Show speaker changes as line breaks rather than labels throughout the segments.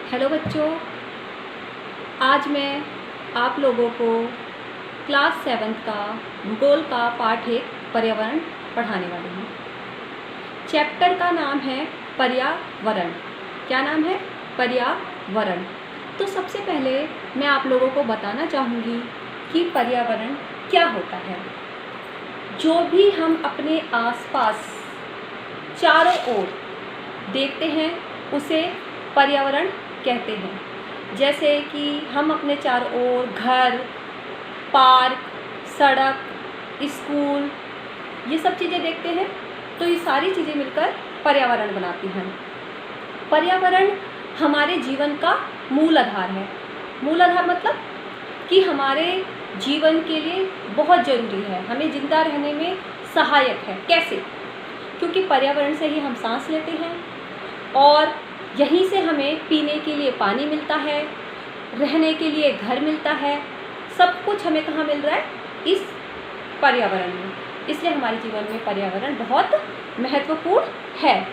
Hello बच्चों, आज मैं आप लोगों को क्लास 7 का भूगोल का पाठ एक पर्यावरण पढ़ाने वाली हूँ। चैप्टर का नाम है पर्यावरण। क्या नाम है? पर्यावरण। तो सबसे पहले मैं आप लोगों को बताना चाहूँगी कि पर्यावरण क्या होता है। जो भी हम अपने आसपास चारों ओर देखते हैं उसे पर्यावरण कहते हैं। जैसे कि हम अपने चारों ओर घर, पार्क, सड़क, स्कूल, ये सब चीज़ें देखते हैं, तो ये सारी चीज़ें मिलकर पर्यावरण बनाती हैं। पर्यावरण हमारे जीवन का मूल आधार है। मूल आधार मतलब कि हमारे जीवन के लिए बहुत ज़रूरी है, हमें जिंदा रहने में सहायक है। कैसे? क्योंकि पर्यावरण से ही हम सांस लेते हैं और यहीं से हमें पीने के लिए पानी मिलता है, रहने के लिए घर मिलता है। सब कुछ हमें कहाँ मिल रहा है? इस पर्यावरण में। इसलिए हमारे जीवन में पर्यावरण बहुत महत्वपूर्ण है।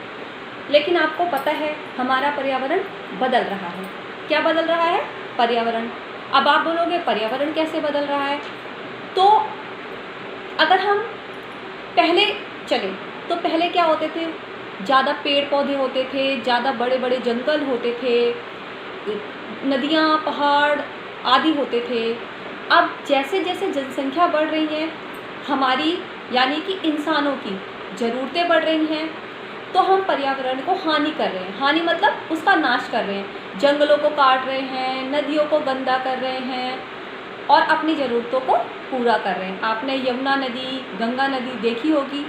लेकिन आपको पता है हमारा पर्यावरण बदल रहा है। क्या बदल रहा है? पर्यावरण। अब आप बोलोगे पर्यावरण कैसे बदल रहा है? तो अगर हम पहले चलें तो पहले क्या होते थे? ज़्यादा पेड़ पौधे होते थे, ज़्यादा बड़े बड़े जंगल होते थे, नदियाँ, पहाड़ आदि होते थे। अब जैसे जैसे जनसंख्या बढ़ रही है, हमारी यानी कि इंसानों की ज़रूरतें बढ़ रही हैं, तो हम पर्यावरण को हानि कर रहे हैं। हानि मतलब उसका नाश कर रहे हैं, जंगलों को काट रहे हैं, नदियों को गंदा कर रहे हैं और अपनी ज़रूरतों को पूरा कर रहे हैं। आपने यमुना नदी, गंगा नदी देखी होगी,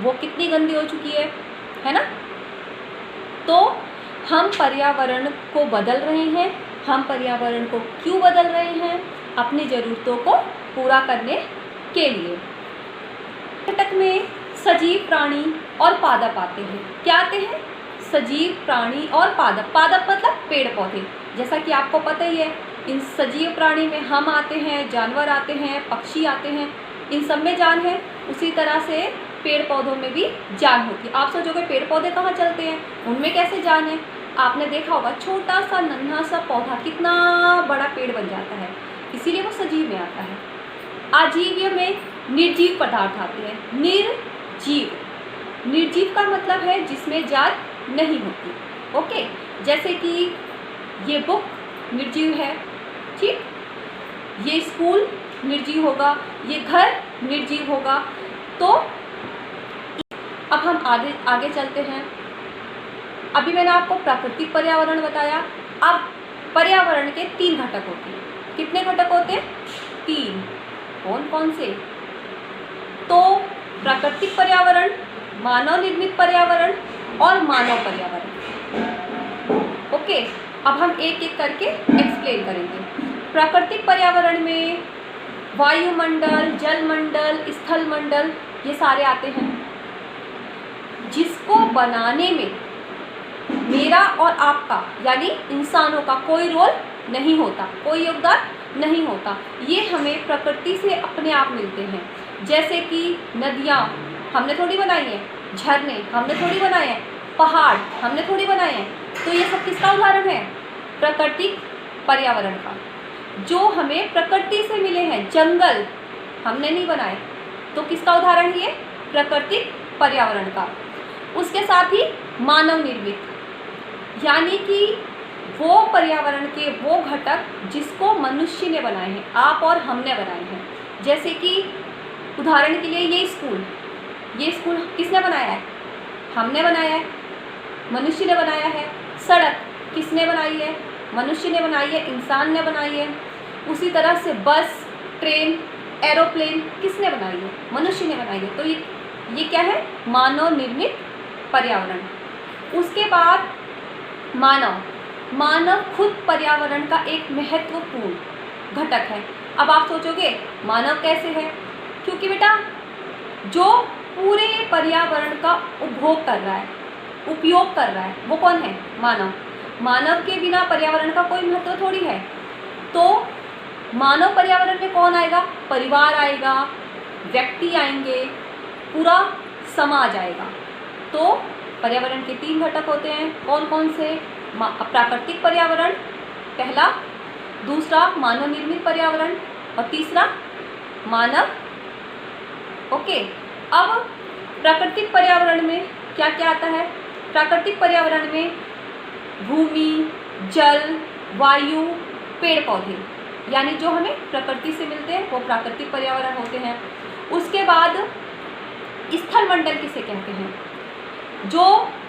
वो कितनी गंदी हो चुकी है ना? तो हम पर्यावरण को बदल रहे हैं। हम पर्यावरण को क्यों बदल रहे हैं? अपनी ज़रूरतों को पूरा करने के लिए। घटक में सजीव प्राणी और पादप आते हैं। क्या आते हैं? सजीव प्राणी और पादप। पादप मतलब पेड़ पौधे। जैसा कि आपको पता ही है, इन सजीव प्राणी में हम आते हैं, जानवर आते हैं, पक्षी आते हैं, इन सब में जान है। उसी तरह से पेड़ पौधों में भी जान होती है। आप सोचोगे पेड़ पौधे कहाँ चलते हैं, उनमें कैसे जान है? आपने देखा होगा छोटा सा नन्हा सा पौधा कितना बड़ा पेड़ बन जाता है, इसीलिए वो सजीव में आता है। आजीव में निर्जीव पदार्थ आते हैं। निर्जीव, निर्जीव का मतलब है जिसमें जान नहीं होती। ओके, जैसे कि ये बुक निर्जीव है, ठीक, ये स्कूल निर्जीव होगा, ये घर निर्जीव होगा। तो अब हम आगे चलते हैं। अभी मैंने आपको प्राकृतिक पर्यावरण बताया। अब पर्यावरण के 3 घटक होते हैं। कितने घटक होते हैं? 3। कौन कौन से? तो प्राकृतिक पर्यावरण, मानव निर्मित पर्यावरण और मानव पर्यावरण। ओके, अब हम एक एक करके एक्सप्लेन करेंगे। प्राकृतिक पर्यावरण में वायुमंडल, जलमंडल, स्थल मंडल, ये सारे आते हैं, जिसको बनाने में मेरा और आपका यानी इंसानों का कोई रोल नहीं होता, कोई योगदान नहीं होता। ये हमें प्रकृति से अपने आप मिलते हैं। जैसे कि नदियाँ हमने थोड़ी बनाई हैं, झरने हमने थोड़ी बनाए हैं, पहाड़ हमने थोड़ी बनाए हैं। तो ये सब किसका उदाहरण है? प्राकृतिक पर्यावरण का, जो हमें प्रकृति से मिले हैं। जंगल हमने नहीं बनाए, तो किसका उदाहरण है ये? प्राकृतिक पर्यावरण का। उसके साथ ही मानव निर्मित, यानी कि वो पर्यावरण के वो घटक जिसको मनुष्य ने बनाए हैं, आप और हमने बनाए हैं। जैसे कि उदाहरण के लिए ये स्कूल किसने बनाया है? हमने बनाया है, मनुष्य ने बनाया है। सड़क किसने बनाई है? मनुष्य ने बनाई है, इंसान ने बनाई है। उसी तरह से बस, ट्रेन, एरोप्लेन किसने बनाई है? मनुष्य ने बनाई है। तो ये क्या है? मानव निर्मित पर्यावरण। उसके बाद मानव खुद पर्यावरण का एक महत्वपूर्ण घटक है। अब आप सोचोगे मानव कैसे है? क्योंकि बेटा जो पूरे पर्यावरण का उपभोग कर रहा है, उपयोग कर रहा है, वो कौन है? मानव। मानव के बिना पर्यावरण का कोई महत्व थोड़ी है। तो मानव पर्यावरण में कौन आएगा? परिवार आएगा, व्यक्ति आएंगे, पूरा समाज आएगा। तो पर्यावरण के 3 घटक होते हैं। कौन कौन से? प्राकृतिक पर्यावरण पहला, दूसरा मानव निर्मित पर्यावरण और तीसरा मानव। ओके, अब प्राकृतिक पर्यावरण में क्या क्या आता है? प्राकृतिक पर्यावरण में भूमि, जल, वायु, पेड़ पौधे, यानी जो हमें प्रकृति से मिलते हैं वो प्राकृतिक पर्यावरण होते हैं। उसके बाद स्थल मंडल किसे कहते हैं? जो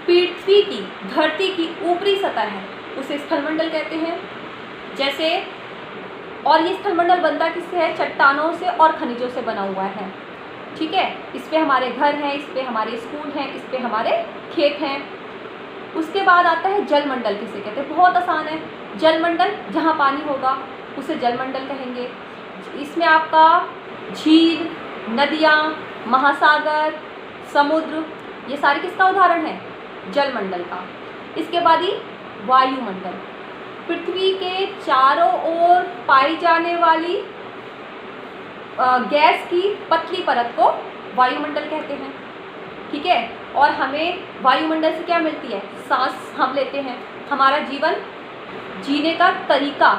पृथ्वी की, धरती की ऊपरी सतह है उसे स्थल मंडल कहते हैं। जैसे, और ये स्थल मंडल बनता किससे है? चट्टानों से और खनिजों से बना हुआ है। ठीक है, इस पे हमारे घर हैं, इस पे हमारे स्कूल हैं, इस पे हमारे खेत हैं। उसके बाद आता है जल मंडल किसे कहते हैं? बहुत आसान है, जल मंडल जहाँ पानी होगा उसे जल मंडल कहेंगे। इसमें आपका झील, नदियाँ, महासागर, समुद्र, ये सारे किसका उदाहरण है? जल मंडल का। इसके बाद ही वायुमंडल, पृथ्वी के चारों ओर पाई जाने वाली गैस की पतली परत को वायुमंडल कहते हैं। ठीक है, और हमें वायुमंडल से क्या मिलती है? सांस हम लेते हैं। हमारा जीवन जीने का तरीका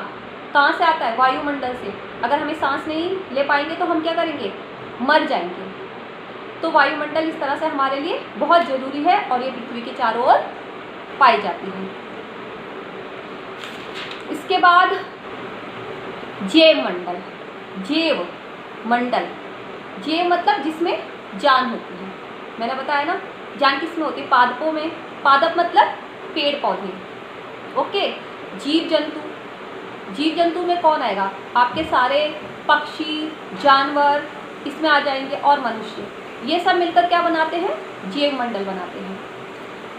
कहाँ से आता है? वायुमंडल से। अगर हमें सांस नहीं ले पाएंगे तो हम क्या करेंगे? मर जाएंगे। तो वायुमंडल इस तरह से हमारे लिए बहुत ज़रूरी है और ये पृथ्वी के चारों ओर पाई जाती है। इसके बाद जैव मंडल, जैव मंडल, जैव मतलब जिसमें जान होती है। मैंने बताया ना, जान किसमें होती है? पादपों में। पादप मतलब पेड़ पौधे। ओके, जीव जंतु, जीव जंतु में कौन आएगा? आपके सारे पक्षी, जानवर इसमें आ जाएंगे और मनुष्य। ये सब मिलकर क्या बनाते हैं? जैव मंडल बनाते हैं।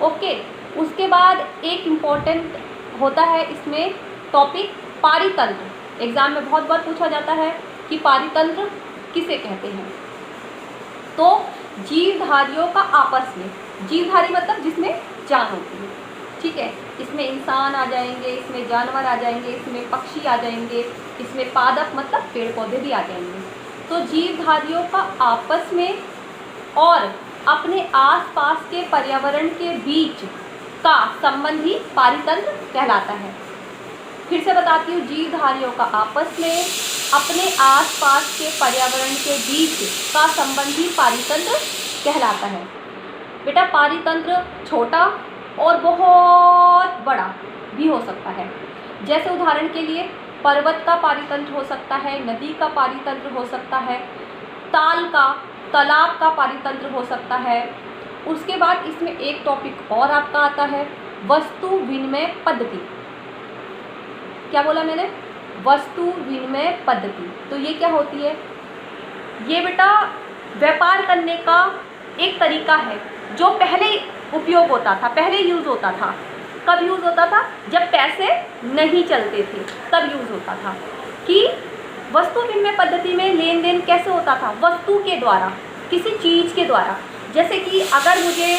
ओके, उसके बाद एक इम्पॉर्टेंट होता है इसमें टॉपिक पारितंत्र। एग्जाम में बहुत बार पूछा जाता है कि पारितंत्र किसे कहते हैं? तो जीवधारियों का आपस में, जीवधारी मतलब जिसमें जान होती है। ठीक है, इसमें इंसान आ जाएंगे, इसमें जानवर आ जाएंगे, इसमें पक्षी आ जाएंगे, इसमें पादप मतलब पेड़ पौधे भी आ जाएंगे। तो जीवधारियों का आपस में और अपने आसपास के पर्यावरण के बीच का संबंध ही पारितंत्र कहलाता है। फिर से बताती हूँ, जीवधारियों का आपस में, अपने आसपास के पर्यावरण के बीच का संबंध ही पारितंत्र कहलाता है। बेटा, पारितंत्र छोटा और बहुत बड़ा भी हो सकता है। जैसे उदाहरण के लिए पर्वत का पारितंत्र हो सकता है, नदी का पारितंत्र हो सकता है, तालाब का पारितंत्र हो सकता है। उसके बाद इसमें एक टॉपिक और आपका आता है, वस्तु विनिमय पद्धति। क्या बोला मैंने? वस्तु विनिमय पद्धति। तो ये क्या होती है? ये बेटा व्यापार करने का एक तरीका है जो पहले उपयोग होता था, पहले यूज़ होता था। कब यूज़ होता था? जब पैसे नहीं चलते थे तब यूज़ होता था। कि वस्तु विनिमय पद्धति में लेन देन कैसे होता था? वस्तु के द्वारा, किसी चीज़ के द्वारा। जैसे कि अगर मुझे,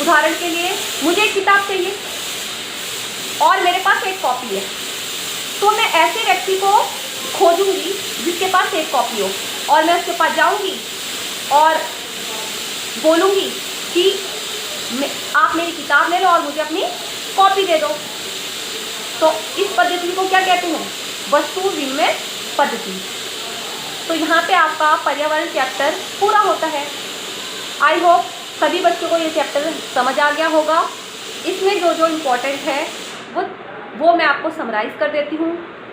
उदाहरण के लिए मुझे किताब चाहिए और मेरे पास एक कॉपी है, तो मैं ऐसे व्यक्ति को खोजूंगी जिसके पास एक कॉपी हो, और मैं उसके पास जाऊंगी और बोलूंगी कि आप मेरी किताब ले लो और मुझे अपनी कॉपी दे दो। तो इस पद्धति को क्या कहते हैं? वस्तु विनिमय पद्धति। तो यहाँ पे आपका पर्यावरण चैप्टर पूरा होता है। आई होप सभी बच्चों को ये चैप्टर समझ आ गया होगा। इसमें जो जो इम्पोर्टेंट है वो मैं आपको समराइज़ कर देती हूँ।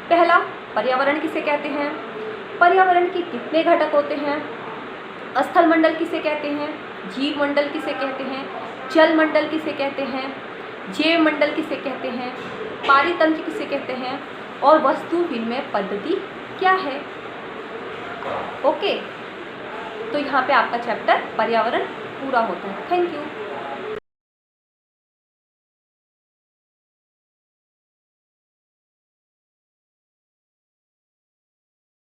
पहला, पर्यावरण किसे कहते हैं? पर्यावरण के कितने घटक होते हैं? स्थल मंडल किसे कहते हैं? जीव मंडल किसे कहते हैं? जल मंडल किसे कहते हैं? जैव मंडल किसे कहते हैं? पारितंत्र किसे कहते हैं? और वस्तु विनिमय पद्धति क्या है? ओके, तो यहाँ पे आपका चैप्टर पर्यावरण पूरा होता है। Thank you.